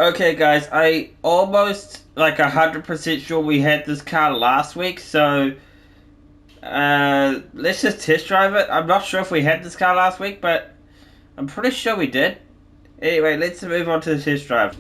Okay, guys, I almost like 100% sure we had this car last week, so let's just test drive it. I'm not sure if we had this car last week, but I'm pretty sure we did. Anyway, let's move on to the test drive.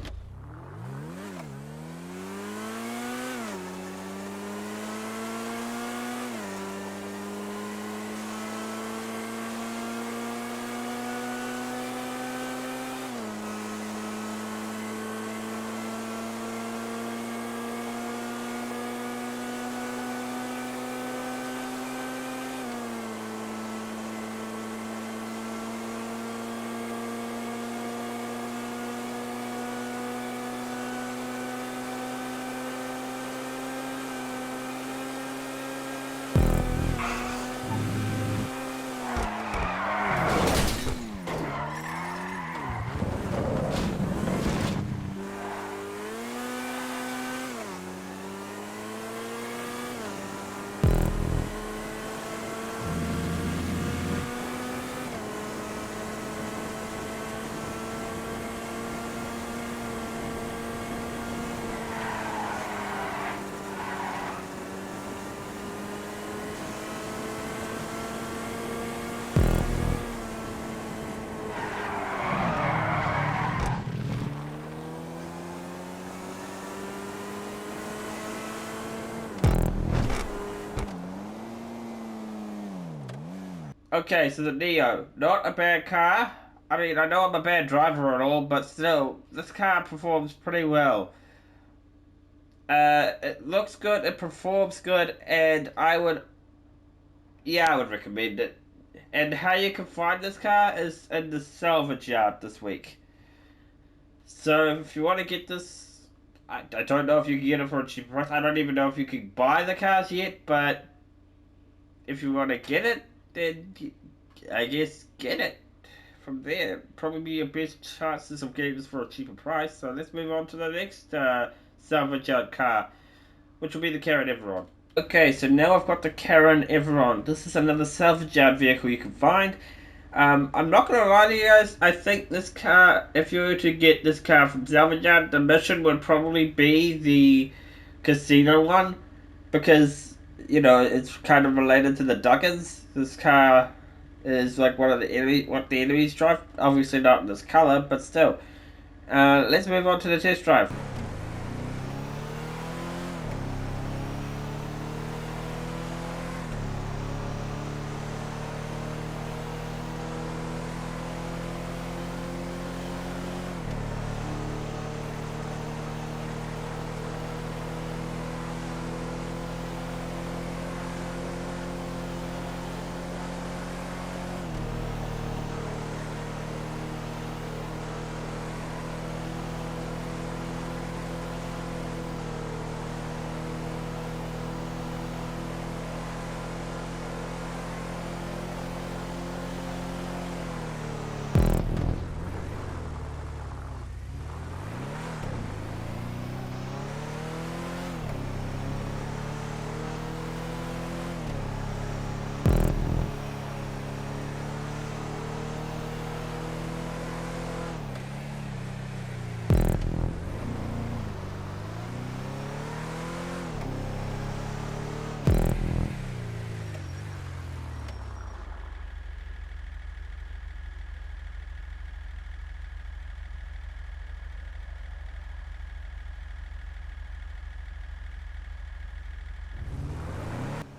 Okay, so the Neo, not a bad car. I mean, I know I'm a bad driver and all, but still, this car performs pretty well. It looks good, it performs good, and I would recommend it. And how you can find this car is in the salvage yard this week. So if you want to get this, I don't know if you can get it for a cheaper price. I don't even know if you can buy the cars yet, but if you want to get it, then I guess get it from there. Probably be your best chances of getting this for a cheaper price. So let's move on to the next salvage yard car, which will be the Karen Everon. Okay, so now I've got the Karen Everon. This is another salvage yard vehicle you can find. I'm not gonna lie to you guys. I think this car, if you were to get this car from salvage yard, the mission would probably be the casino one, because it's kind of related to the Duggars. This car is like one of the what the enemies drive. Obviously not in this color, but still. Let's move on to the test drive.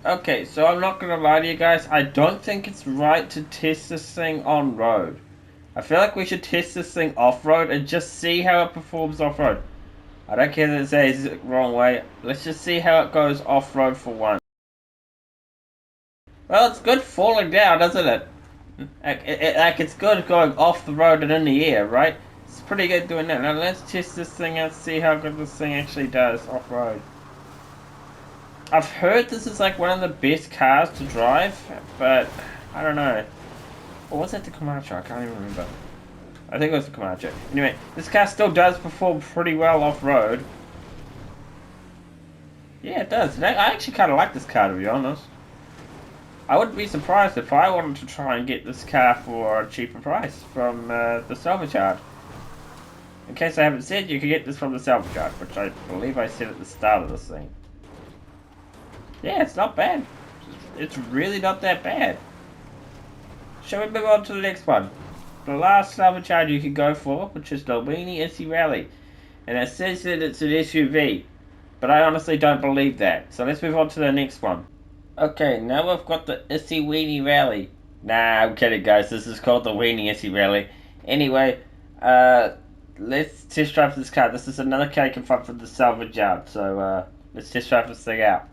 Okay, so I'm not gonna lie to you guys. I don't think it's right to test this thing on road. I feel like we should test this thing off road and just see how it performs off road. I don't care that it says it wrong way. Let's just see how it goes off road for one. Well, it's good falling down, isn't it? Like it's good going off the road and in the air, right? It's pretty good doing that. Now let's test this thing out, see how good this thing actually does off road. I've heard this is like one of the best cars to drive, but I don't know. Or was that the Camacho? I can't even remember. I think it was the Camacho. Anyway, this car still does perform pretty well off-road. Yeah, it does. I actually kind of like this car, to be honest. I wouldn't be surprised if I wanted to try and get this car for a cheaper price from the salvage yard. in case I haven't said, you can get this from the salvage yard, which I believe I said at the start of the scene. Yeah, it's not bad. It's really not that bad. Shall we move on to the next one? The last salvage yard you can go for, which is the Weenie Issy Rally. And it says that it's an SUV, but I honestly don't believe that. So let's move on to the next one. Okay, now we've got the Issy Weenie Rally. Nah, I'm kidding, guys. This is called the Weenie Issy Rally. Anyway, let's test drive this car. This is another car you can find from the salvage yard. So, let's test drive this thing out.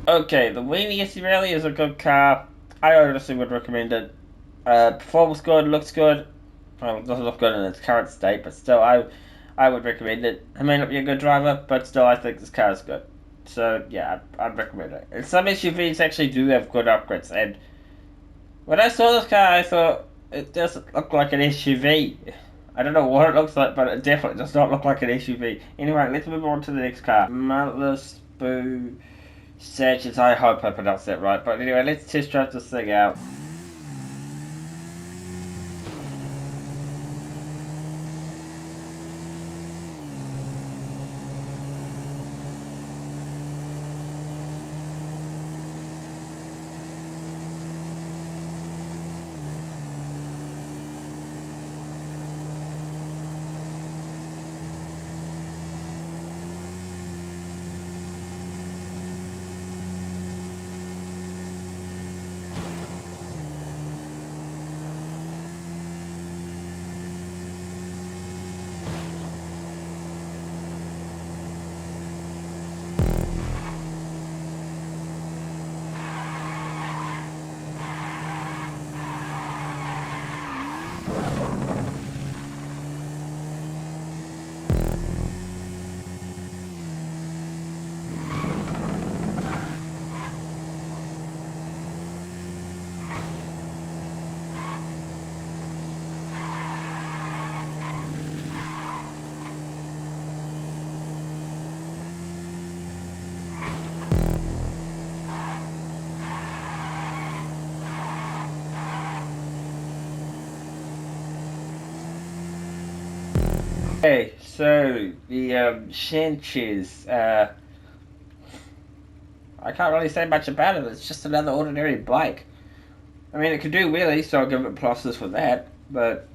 Okay, the Weenie Issy Rally is a good car. I honestly would recommend it. Performance good, looks good. Well, it doesn't look good in its current state, but still, I would recommend it. I may not be a good driver, but still, I think this car is good. So, yeah, I'd recommend it. And some SUVs actually do have good upgrades, and when I saw this car, I thought, it doesn't look like an SUV. I don't know what it looks like, but it definitely does not look like an SUV. Anyway, let's move on to the next car. Malice Boo Sages, I hope I pronounced that right. But anyway, let's test drive this thing out. Okay, so the Sanchez, I can't really say much about it. It's just another ordinary bike. I mean, it can do wheelies, so I'll give it pluses for that. But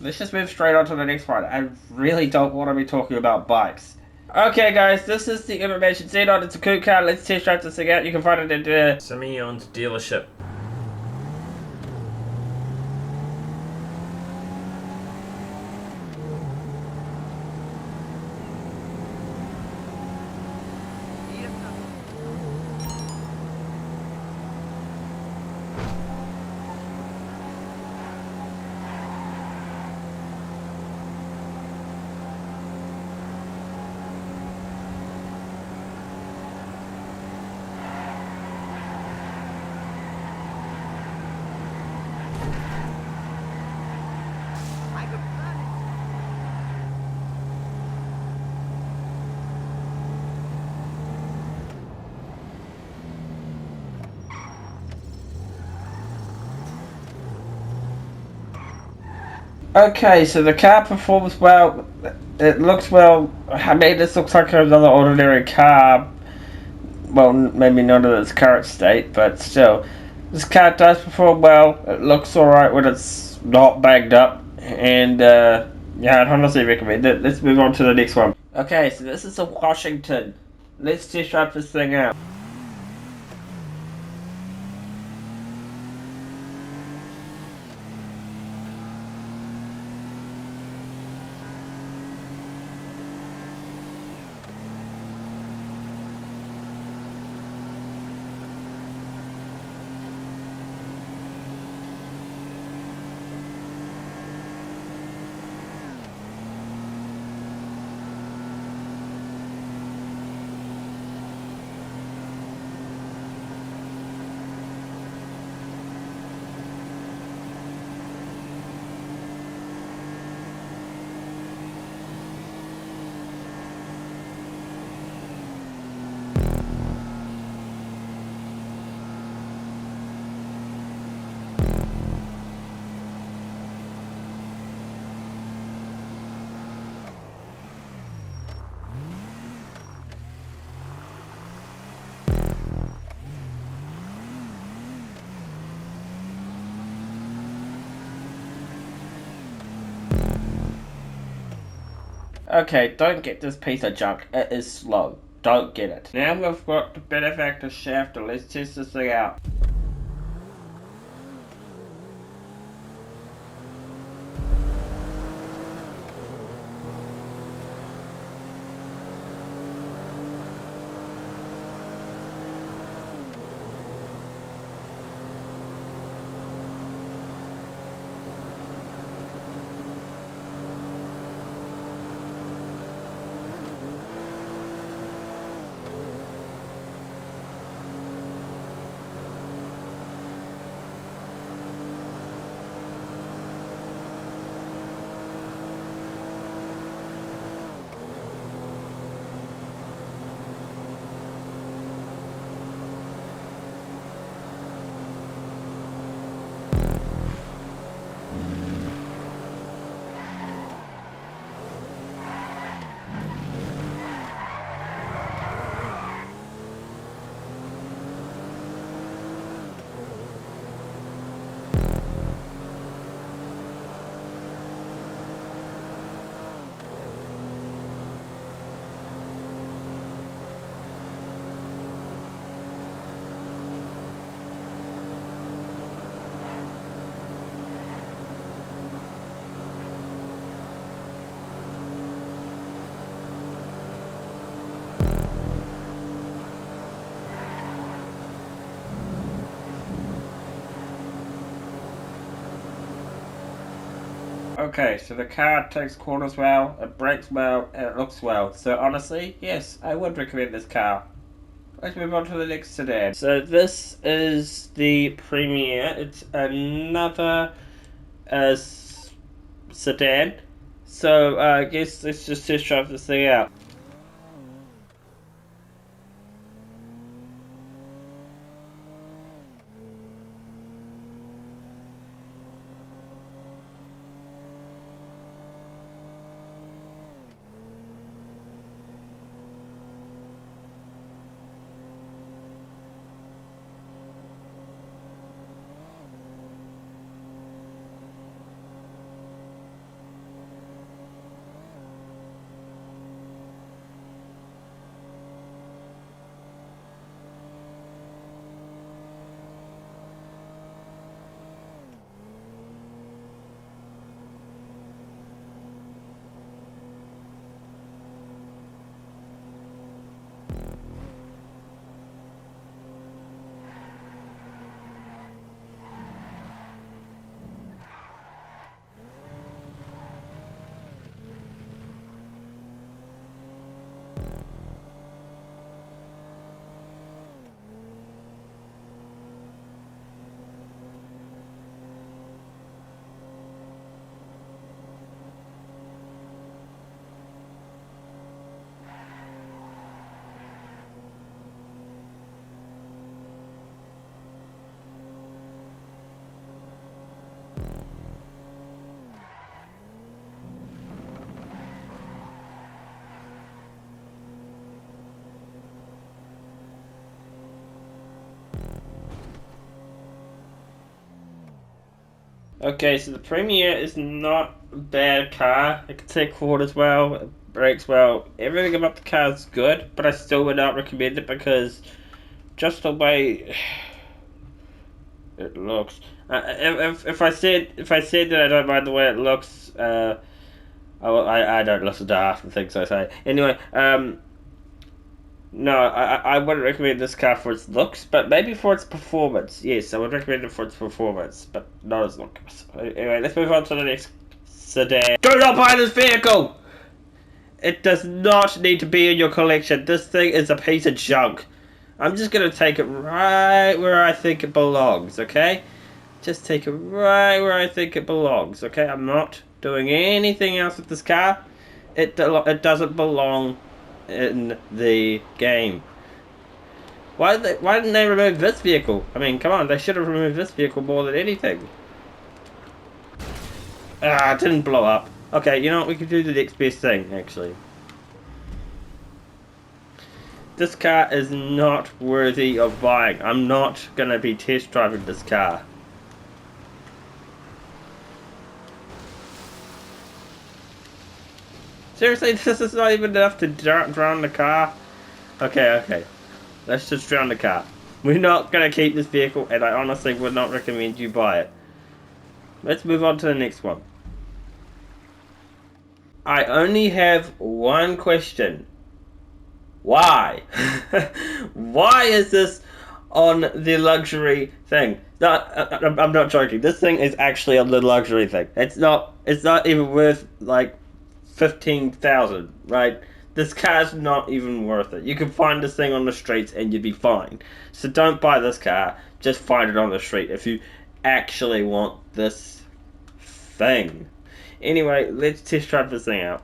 let's just move straight on to the next one. I really don't want to be talking about bikes. Okay, guys, this is the Information Xenon. It's a cool car. Let's test drive this thing out. You can find it at Simeon's dealership. Okay, so the car performs well. It looks well. I mean, this looks like another ordinary car. Well, maybe not in its current state, but still. This car does perform well. It looks alright when it's not bagged up. And, yeah, I'd honestly recommend it. Let's move on to the next one. Okay, so this is a Washington. Let's test drive this thing out. Okay, don't get this piece of junk. It is slow. Don't get it. Now we've got the benefactor shafter. Let's test this thing out. Okay, so the car takes corners well, it brakes well, and it looks well. So honestly, yes, I would recommend this car. Let's move on to the next sedan. So this is the Premier. It's another sedan. So I guess let's just test drive this thing out. Okay, so the Premier is not a bad car. It can take quarters well, it brakes well. Everything about the car is good, but I still would not recommend it because just the way it looks. If I said that I don't mind the way it looks, I don't listen to half the things I say. Anyway, no, I wouldn't recommend this car for its looks, but maybe for its performance. Yes, I would recommend it for its performance, but not its looks. Anyway, let's move on to the next sedan. Do not buy this vehicle! It does not need to be in your collection. This thing is a piece of junk. I'm just gonna take it right where I think it belongs, okay? Just take it right where I think it belongs, okay? I'm not doing anything else with this car. It doesn't belong in the game. Why didn't they remove this vehicle? I mean, come on, they should have removed this vehicle more than anything. Ah, it didn't blow up. Okay, you know what? We could do the next best thing, actually. This car is not worthy of buying. I'm not going to be test driving this car. Seriously, this is not even enough to drown the car? Okay. Let's just drown the car. We're not going to keep this vehicle, and I honestly would not recommend you buy it. Let's move on to the next one. I only have one question. Why? Why is this on the luxury thing? No, I'm not joking. This thing is actually on the luxury thing. It's not. It's not even worth like 15,000. Right? This car's not even worth it. You can find this thing on the streets and you'd be fine. So don't buy this car. Just find it on the street if you actually want this thing. Anyway, let's test drive this thing out.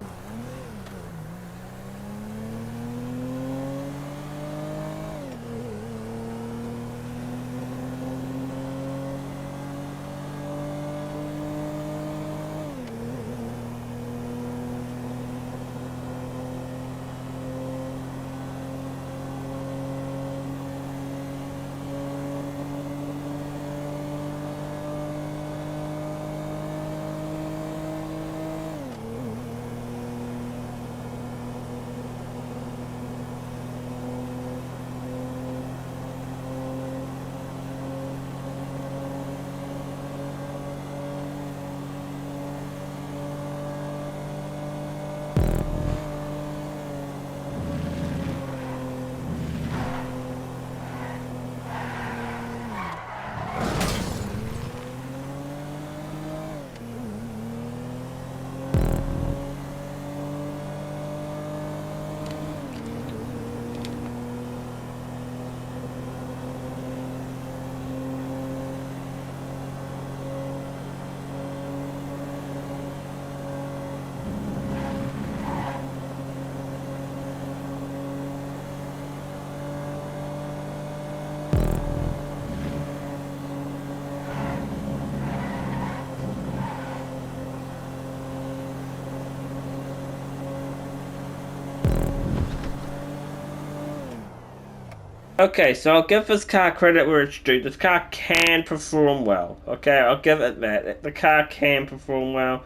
Okay, so I'll give this car credit where it's due. This car can perform well. Okay, I'll give it that. The car can perform well.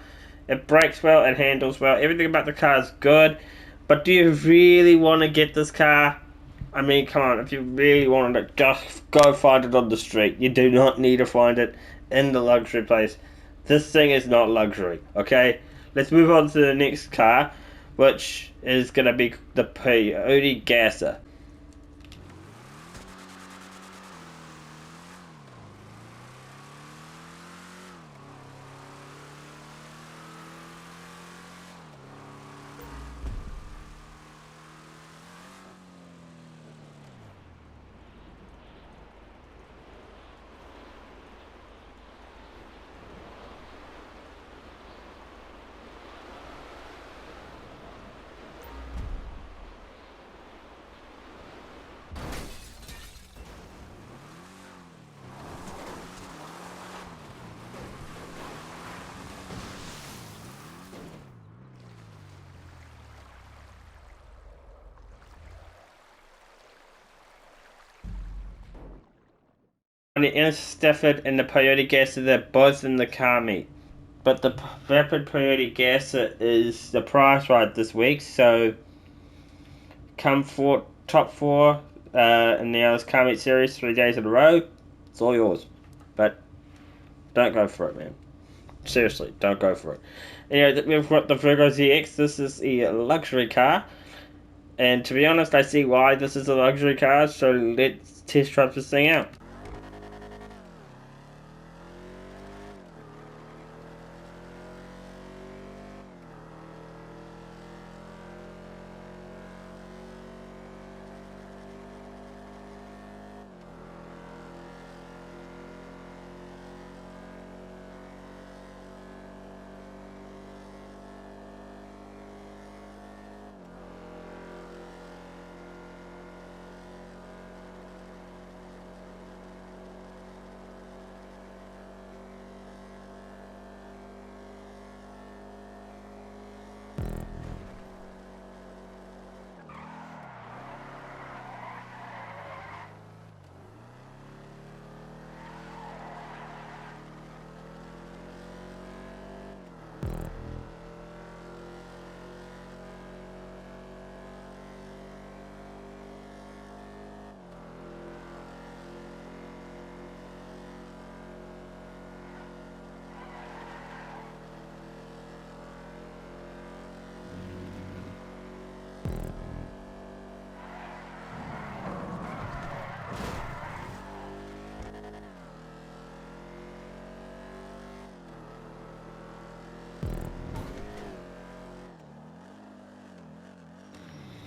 It brakes well, it handles well. Everything about the car is good. But do you really want to get this car? I mean, come on, if you really wanted it, just go find it on the street. You do not need to find it in the luxury place. This thing is not luxury, okay? Let's move on to the next car, which is going to be the Peyote Gasser. The Inner Stafford and the Peyote Gasser, they're both in the car meet. But the Vapid Peyote Gasser is the prize ride this week, so come for top four in the Alice Car Meet series 3 days in a row. It's all yours. But don't go for it, man. Seriously, don't go for it. Anyway, we've got the Virgo ZX. This is a luxury car. And to be honest, I see why this is a luxury car, so let's test drive this thing out.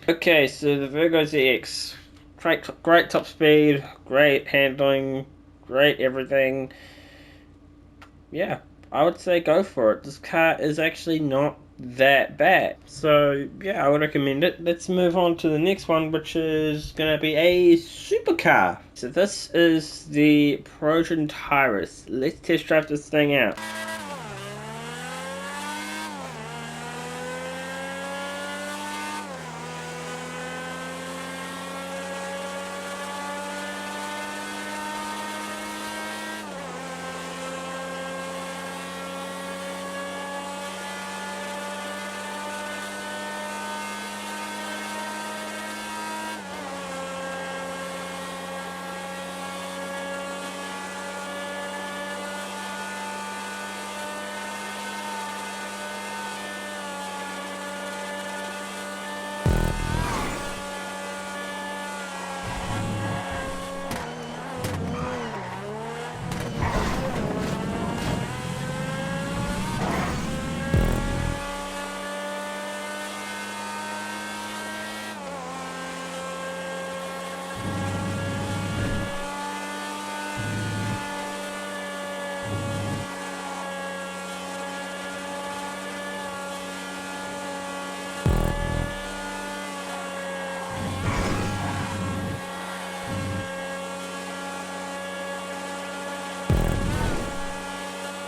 Okay, so the Virgo ZX. Great top speed, great handling, great everything. Yeah, I would say go for it. This car is actually not that bad. So, yeah, I would recommend it. Let's move on to the next one, which is going to be a supercar. So, this is the Proton Tyrus. Let's test drive this thing out.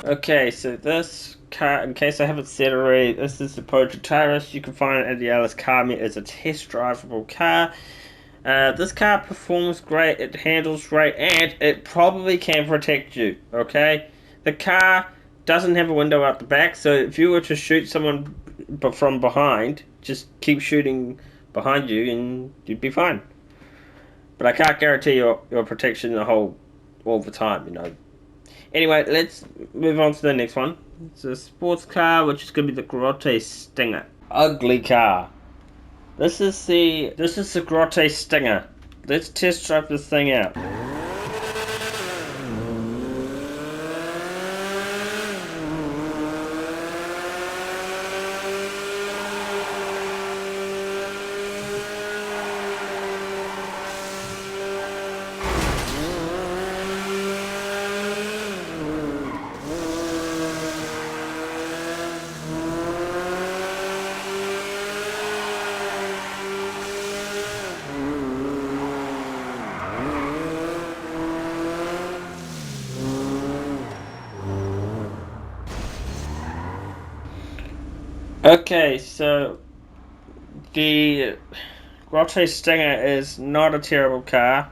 Okay, so this car, in case I haven't said already, this is the Proton Tyrus. You can find it at the Alice Car Meet. It's a test drivable car. This car performs great, it handles great, and it probably can protect you, okay? The car doesn't have a window out the back, so if you were to shoot someone from behind, just keep shooting behind you and you'd be fine. But I can't guarantee your protection all the time, you know. Anyway, let's move on to the next one. It's a sports car, which is going to be the Grotte Stinger. Ugly car. This is the Grotte Stinger. Let's test drive this thing out. Okay, so the Grotte Stinger is not a terrible car.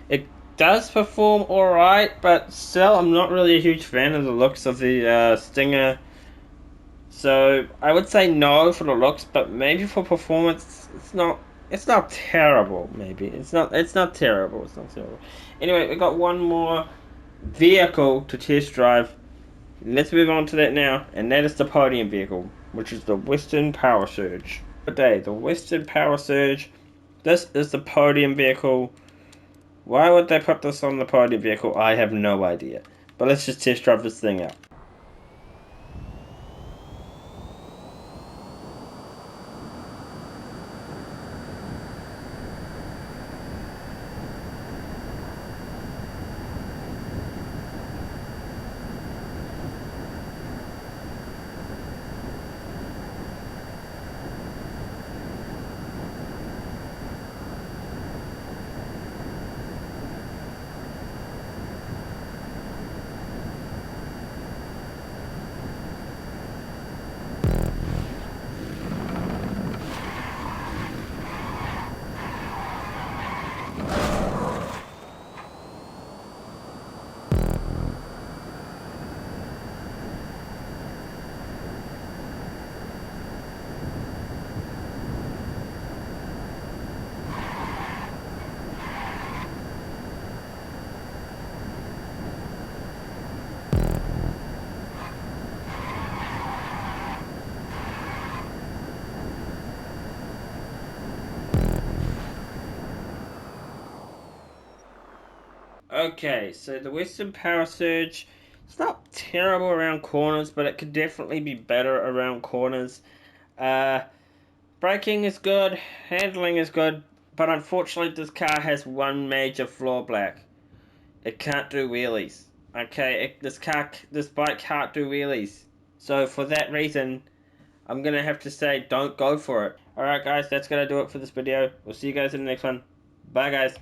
It does perform alright, but still, I'm not really a huge fan of the looks of the Stinger. So I would say no for the looks, but maybe for performance, it's not. It's not terrible. Maybe it's not. It's not terrible. It's not terrible. Anyway, we got one more vehicle to test drive. Let's move on to that now, and that is the podium vehicle, which is the Western Power Surge. Today, the Western Power Surge. This is the podium vehicle. Why would they put this on the podium vehicle? I have no idea. But let's just test drive this thing out. Okay, so the Western Power Surge, it's not terrible around corners, but it could definitely be better around corners. Uh, Braking is good, handling is good, but unfortunately this car has one major flaw, Black. It can't do wheelies. Okay, this bike can't do wheelies. So for that reason, I'm gonna have to say don't go for it. Alright guys, that's gonna do it for this video. We'll see you guys in the next one. Bye guys.